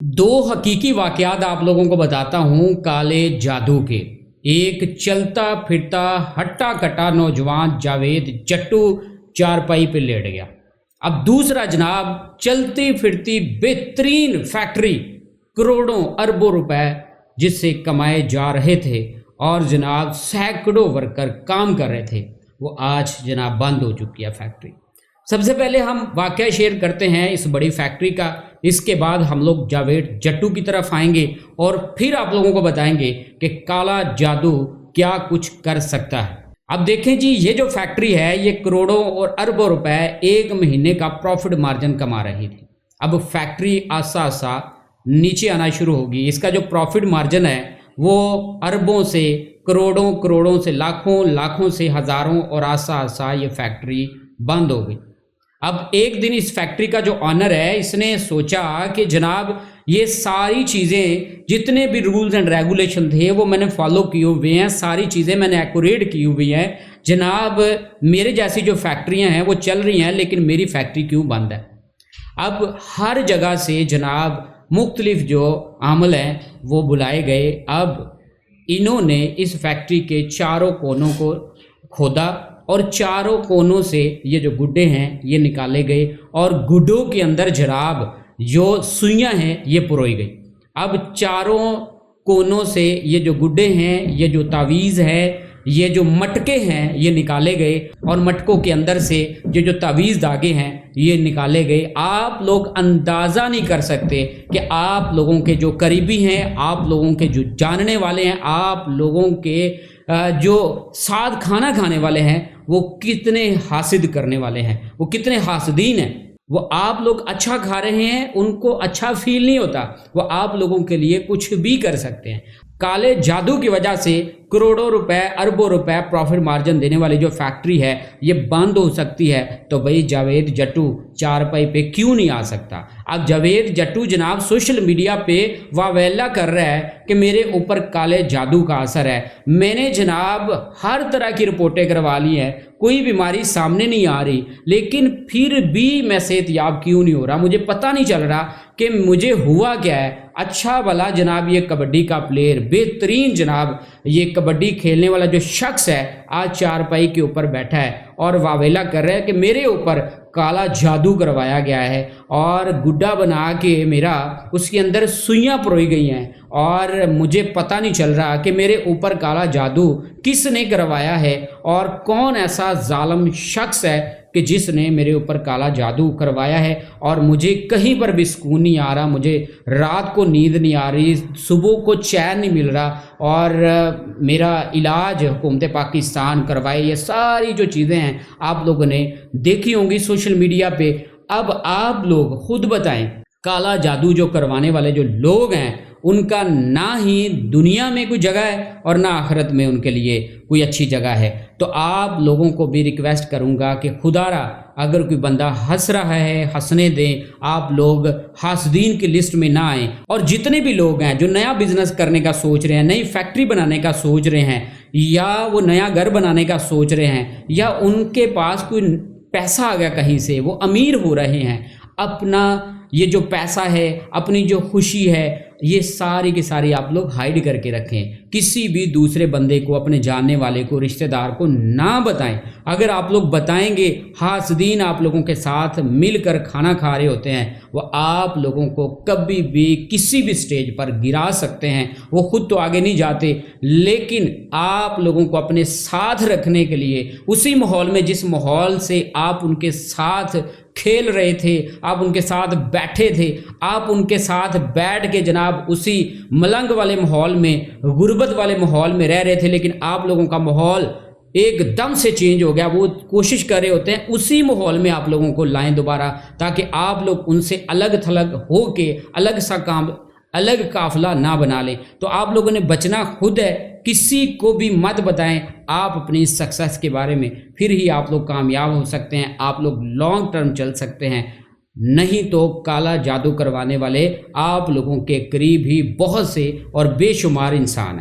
दो हकीकी वाक़यात आप लोगों को बताता हूँ काले जादू के। एक चलता फिरता हट्टा कट्टा नौजवान जावेद जट्टू चारपाई पे लेट गया। अब दूसरा जनाब चलती फिरती बेहतरीन फैक्ट्री करोड़ों अरबों रुपए जिससे कमाए जा रहे थे और जनाब सैकड़ों वर्कर काम कर रहे थे, वो आज जनाब बंद हो चुकी है फैक्ट्री। सबसे पहले हम वाक़या शेयर करते हैं इस बड़ी फैक्ट्री का, इसके बाद हम लोग जावेद जट्टू की तरफ आएंगे और फिर आप लोगों को बताएंगे कि काला जादू क्या कुछ कर सकता है। अब देखें जी, ये जो फैक्ट्री है ये करोड़ों और अरबों रुपए एक महीने का प्रॉफिट मार्जिन कमा रही थी। अब फैक्ट्री आसा आसा नीचे आना शुरू होगी। इसका जो प्रॉफिट मार्जिन है वो अरबों से करोड़ों, करोड़ों से लाखों, लाखों से हज़ारों और आसा आसा ये फैक्ट्री बंद हो गई। अब एक दिन इस फैक्ट्री का जो ऑनर है इसने सोचा कि जनाब ये सारी चीज़ें जितने भी रूल्स एंड रेगुलेशन थे वो मैंने फॉलो किए हुए हैं, सारी चीज़ें मैंने एक्यूरेट की हुई हैं जनाब, मेरे जैसी जो फैक्ट्रियां हैं वो चल रही हैं लेकिन मेरी फैक्ट्री क्यों बंद है। अब हर जगह से जनाब मुख्तलिफ जो आमल हैं वो बुलाए गए। अब इन्होंने इस फैक्ट्री के चारों कोनों को खोदा और चारों कोनों से ये जो गुड्डे हैं ये निकाले गए और गुड्डों के अंदर जनाब जो सुइयां हैं ये पुरोई गई। अब चारों कोनों से ये जो गुड्डे हैं, ये जो तावीज़ है, ये जो मटके हैं ये निकाले गए और मटकों के अंदर से ये जो तावीज़ धागे हैं ये निकाले गए। आप लोग अंदाज़ा नहीं कर सकते कि आप लोगों के जो करीबी हैं, आप लोगों के जो जानने वाले हैं, आप लोगों के जो साथ खाना खाने वाले हैं वो कितने हासिद करने वाले हैं, वो कितने हासदीन हैं। वो आप लोग अच्छा खा रहे हैं, उनको अच्छा फील नहीं होता, वो आप लोगों के लिए कुछ भी कर सकते हैं। काले जादू की वजह से करोड़ों रुपए, अरबों रुपए प्रॉफिट मार्जिन देने वाली जो फैक्ट्री है ये बंद हो सकती है, तो भाई जावेद जट्टू चारपाई पे क्यों नहीं आ सकता। अब जावेद जट्टू जनाब सोशल मीडिया पे वावेला कर रहा है कि मेरे ऊपर काले जादू का असर है। मैंने जनाब हर तरह की रिपोर्टें करवा ली हैं, कोई बीमारी सामने नहीं आ रही, लेकिन फिर भी मैं सेहतयाब क्यों नहीं हो रहा, मुझे पता नहीं चल रहा कि मुझे हुआ क्या है। अच्छा भला जनाब ये कबड्डी का प्लेयर, बेहतरीन जनाब ये कबड्डी खेलने वाला जो शख्स है आज चारपाई के ऊपर बैठा है और वावेला कर रहा है कि मेरे ऊपर काला जादू करवाया गया है और गुड्डा बना के मेरा उसके अंदर सुइयां परोई गई हैं और मुझे पता नहीं चल रहा कि मेरे ऊपर काला जादू किसने करवाया है और कौन ऐसा जालिम शख्स है कि जिसने मेरे ऊपर काला जादू करवाया है। और मुझे कहीं पर भी सुकून नहीं आ रहा, मुझे रात को नींद नहीं आ रही, सुबह को चैन नहीं मिल रहा और मेरा इलाज हुकूमत पाकिस्तान करवाए। ये सारी जो चीज़ें हैं आप लोगों ने देखी होंगी सोशल मीडिया पे। अब आप लोग खुद बताएं, काला जादू जो करवाने वाले जो लोग हैं उनका ना ही दुनिया में कोई जगह है और ना आखिरत में उनके लिए कोई अच्छी जगह है। तो आप लोगों को भी रिक्वेस्ट करूंगा कि खुदारा अगर कोई बंदा हंस रहा है हंसने दें, आप लोग हासदीन की लिस्ट में ना आएँ। और जितने भी लोग हैं जो नया बिजनेस करने का सोच रहे हैं, नई फैक्ट्री बनाने का सोच रहे हैं, या वो नया घर बनाने का सोच रहे हैं, या उनके पास कोई पैसा आ गया कहीं से, वो अमीर हो रहे हैं, अपना ये जो पैसा है, अपनी जो खुशी है, ये सारी की सारी आप लोग हाइड करके रखें। किसी भी दूसरे बंदे को, अपने जानने वाले को, रिश्तेदार को ना बताएं। अगर आप लोग बताएंगे, हासदीन आप लोगों के साथ मिलकर खाना खा रहे होते हैं, वो आप लोगों को कभी भी किसी भी स्टेज पर गिरा सकते हैं। वो खुद तो आगे नहीं जाते, लेकिन आप लोगों को अपने साथ रखने के लिए उसी माहौल में, जिस माहौल से आप उनके साथ खेल रहे थे, आप उनके साथ बैठे थे, आप उनके साथ बैठ के जनाब उसी मलंग वाले माहौल में, गुर्बत वाले माहौल में रह रहे थे, लेकिन आप लोगों का माहौल एकदम से चेंज हो गया। वो कोशिश कर रहे होते हैं उसी माहौल में आप लोगों को लाएं दोबारा, ताकि आप लोग उनसे अलग थलग हो के अलग सा काम, अलग काफिला ना बना लें। तो आप लोगों ने बचना खुद है, किसी को भी मत बताएं आप अपनी सक्सेस के बारे में, फिर ही आप लोग कामयाब हो सकते हैं, आप लोग लॉन्ग टर्म चल सकते हैं। नहीं तो काला जादू करवाने वाले आप लोगों के करीब ही बहुत से और बेशुमार इंसान हैं।